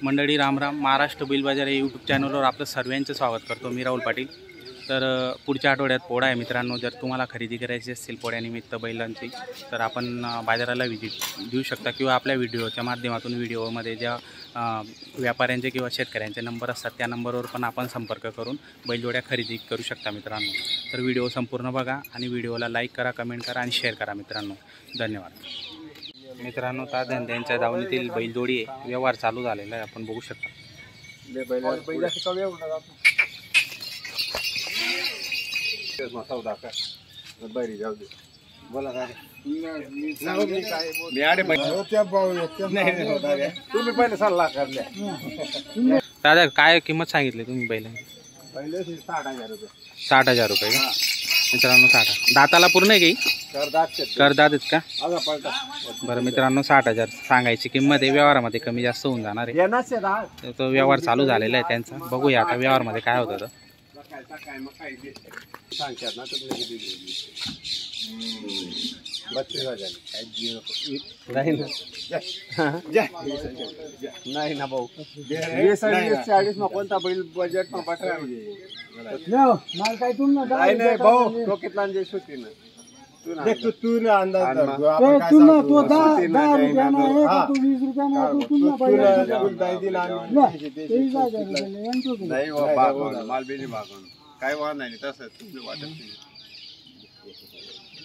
मंडळी रामराम. महाराष्ट्र बैल बाजार या यूट्यूब चॅनलवर आपलं सर्वांचं स्वागत करतो. मी राहुल पाटील. तर पुढच्या आठवड्यात पोळा आहे मित्रांनो. जर तुम्हाला खरेदी करायची असेल पोळ्यानिमित्त बैलांची तर आपण बाजाराला व्हिजिट देऊ शकता किंवा आपल्या व्हिडिओच्या माध्यमातून व्हिडिओमध्ये ज्या व्यापाऱ्यांचे किंवा शेतकऱ्यांचे नंबर असतात त्या नंबरवर पण आपण संपर्क करून बैलजोड्या खरेदी करू शकता मित्रांनो. तर व्हिडिओ संपूर्ण बघा आणि व्हिडिओला लाईक करा, कमेंट करा आणि शेअर करा मित्रांनो. धन्यवाद. मित्रांनो ताधंद्यांच्या दावणीतील बैलजोडी आहे, व्यवहार चालू झालेला आहे, आपण बघू शकता. दादा काय किंमत सांगितली तुम्ही बैलांची? 60,000 रुपये का मित्रांनो? 60. दाताला पूर्ण आहे काही करदात आहेत का? बरं मित्रांनो, 60,000 सांगायची किंमत आहे. व्यवहारामध्ये कमी जास्त होऊन जाणार आहे. तो व्यवहार चालू झालेला आहे त्यांचा. बघूया आता व्यवहारमध्ये काय होतं. नाही ना भाऊ, 20-40 कोणता बैल बजेट नाही भाऊ. तो कितला सुट्टी ना मालबेली भागून काय वाद नाही. तसं तुम्ही वाटत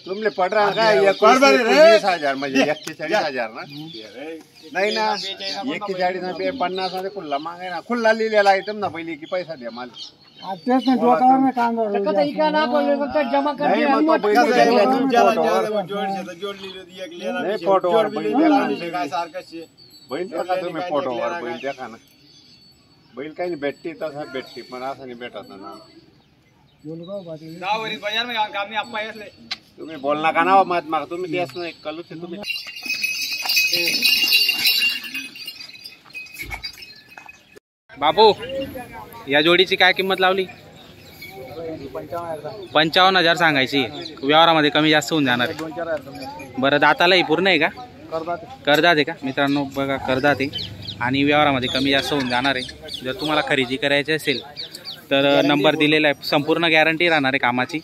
तुमले पडरा काय 20,000 म्हणजे 41,000 ना? नाही ना, 41 ना 50 ना खुल्ला मागे ना. खुल्ला लिहिलेला आयटम ना पहिली की पैसा द्या मला. फोटोवर बैल तुम्ही फोटोवर बैल देखा ना. बैल काही नाही भेटते तसा भेटते, पण असं नाही भेटत ना. तुम्ही बोल नका ना मत माग. तुम्ही तेच नाही कलू तुम्ही. बापू, या जोडीची काय किंमत लावली? 55,000 सांगायची. व्यवहारामध्ये कमी जास्त होऊन जाणार आहे. बरं, दातालाही पूर्ण आहे का? करदात आहे का मित्रांनो? बघा, करदात आहे आणि व्यवहारामध्ये कमी जास्त होऊन जाणार आहे. जर तुम्हाला खरेदी करायची असेल तर नंबर दिलेला आहे. संपूर्ण गॅरंटी राहणार आहे कामाची.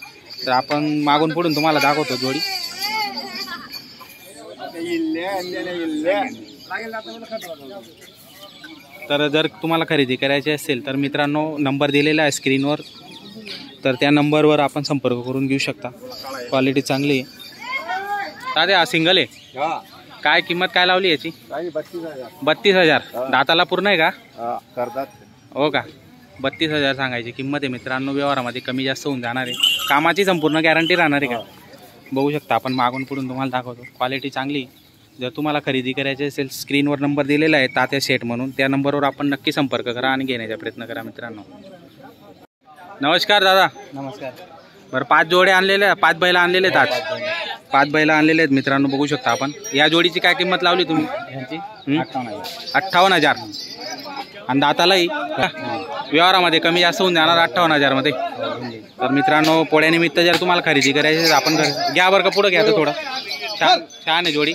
तर आपण मागून पुढून तुम्हाला दाखवतो जोडी. तर जर तुम्हाला खरेदी करायची असेल तर मित्रांनो नंबर दिलेला आहे स्क्रीनवर. तर त्या नंबरवर आपण संपर्क करून घेऊ शकता. क्वालिटी चांगली आहे. दादा, हा सिंगल आहे. काय किंमत काय लावली याची? 32,000. दाताला पूर्ण आहे का? हो का? 32,000 सांगायची किंमत आहे मित्रांनो. व्यवहारामध्ये कमी जास्त होऊन जाणार आहे. कामाची संपूर्ण गॅरंटी राहणार आहे का? बघू शकता आपण मागून पुढून तुम्हाला दाखवतो. क्वालिटी चांगली. जर तुम्हाला खरेदी करायची असेल स्क्रीनवर नंबर दिलेला आहे तात्या शेठ म्हणून. त्या नंबरवर आपण नक्की संपर्क करा आणि घेण्याचा प्रयत्न करा मित्रांनो. नमस्कार दादा. नमस्कार. बरं, 5 जोड्या आणलेल्या, 5 बैला आणलेले आहेत आज. 5 बैला आणलेले आहेत मित्रांनो. बघू शकता आपण. या जोडीची काय किंमत लावली तुम्ही? 58,000. आणि दातालाही व्यवहारामध्ये कमी जास्त होऊन जाणार 58,000 मध्ये. तर मित्रांनो, पोळ्यानिमित्त जर तुम्हाला खरेदी करायची तर आपण घ्या बरं का. पुढं घ्या तर थोडं. छान छान आहे जोडी.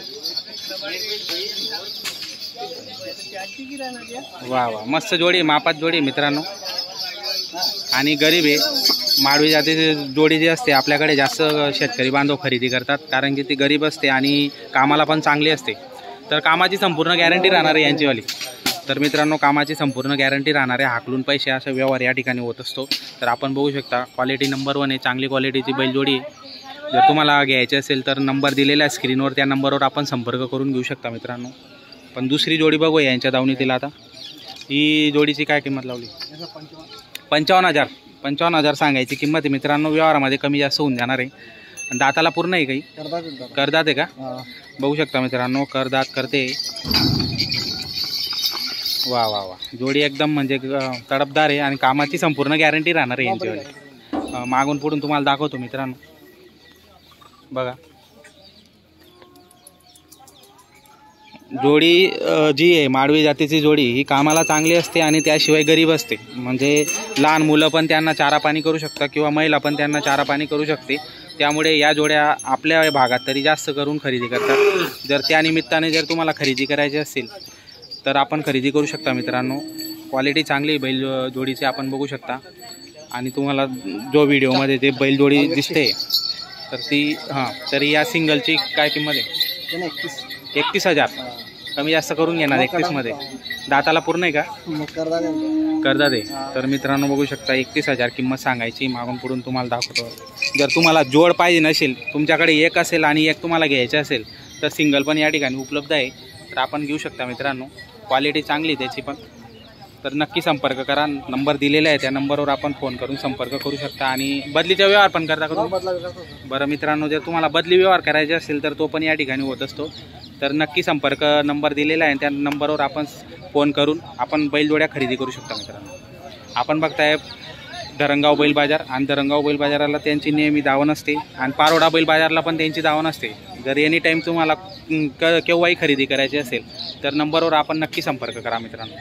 वा वा, मस्त जोडी, मापात जोडी मित्रांनो. आणि गरीब आहे. माडवी जातीची जोडी जी असते आपल्याकडे जास्त शेतकरी बांधव खरेदी करतात, कारण की ती गरीब असते आणि कामाला पण चांगली असते. तर कामाची संपूर्ण गॅरंटी राहणार आहे यांचीवाली. तर मित्रांनो, कामाची संपूर्ण गॅरंटी राहणार आहे. हाकलून पैसे असा व्यवहार या ठिकाणी होत असतो. तर आपण बघू शकता क्वालिटी नंबर 1 आहे. चांगली क्वालिटीची बैलजोडी आहे. जर तुम्हाला घ्यायची असेल तर नंबर दिलेला आहे स्क्रीनवर. त्या नंबरवर आपण संपर्क करून घेऊ शकता मित्रांनो. पण दुसरी जोडी बघूया यांच्या दावणीतील. आता ही जोडीची काय किंमत लावली? 55,000. 55,000 सांगायची किंमत आहे मित्रांनो. व्यवहारामध्ये कमी जास्त होऊन जाणार आहे. दाताला पूर्ण आहे काही? करदात आहे का? बघू शकता मित्रांनो, करदात करते. वा वा वा, जोडी एकदम म्हणजे तडपदार आहे आणि कामाची संपूर्ण गॅरंटी राहणार आहे यांच्यावर. मागून पुढून तुम्हाला दाखवतो मित्रांनो. बघा, जोडी जी आहे माडवी जातीची जोडी ही कामाला चांगली असते आणि त्याशिवाय गरीब असते. म्हणजे लहान मुलं पण त्यांना चारा पाणी करू शकतात किंवा महिला पण त्यांना चारा पाणी करू शकते. त्यामुळे या जोड्या आपल्या भागात तरी जास्त करून खरेदी करतात. जर त्या निमित्ताने जर तुम्हाला खरेदी करायची असेल तर आपण खरेदी करू शकता मित्रांनो. क्वालिटी चांगली बैल जोडीची आपण बघू शकता. आणि तुम्हाला जो व्हिडिओमध्ये ते बैल जोडी दिसते तर ती तरी या सिंगलची काय किंमत आहे? 31,000. कमी जास्त करून घेणार 31मध्ये. दाताला पूर्ण आहे का? करदा दे. तर मित्रांनो बघू शकता 31,000 किंमत सांगायची. मागून पुढून तुम्हाला दाखवतो. जर तुम्हाला जोड पाहिजे नसेल, तुमच्याकडे एक असेल आणि एक तुम्हाला घ्यायचं असेल तर सिंगल पण या ठिकाणी उपलब्ध आहे. तर आपण घेऊ शकता मित्रांनो. क्वालिटी चांगली त्याची पण. तर नक्की संपर्क करा. नंबर दिलेला आहे त्या नंबरवर आपण फोन करून संपर्क करू शकता. आणि बदलीचा व्यवहार पण करता का? बरं मित्रांनो, जर तुम्हाला बदली व्यवहार करायचे असेल तर तो पण या ठिकाणी होत असतो. तर नक्की संपर्क नंबर दिलेला आहे त्या नंबरवर आपण फोन करून आपण बैलजोड्या खरेदी करू शकता मित्रांनो. आपण बघताय धरणगाव बैल बाजार. आणि धरणगाव बैल बाजाराला त्यांची नेहमी दावण असते आणि पारोडा बैल बाजारला पण त्यांची दावण असते. जर एनी टाईम तुम्हाला केव्हाही खरेदी करायची असेल तर नंबरवर आपण नक्की संपर्क करा मित्रांनो.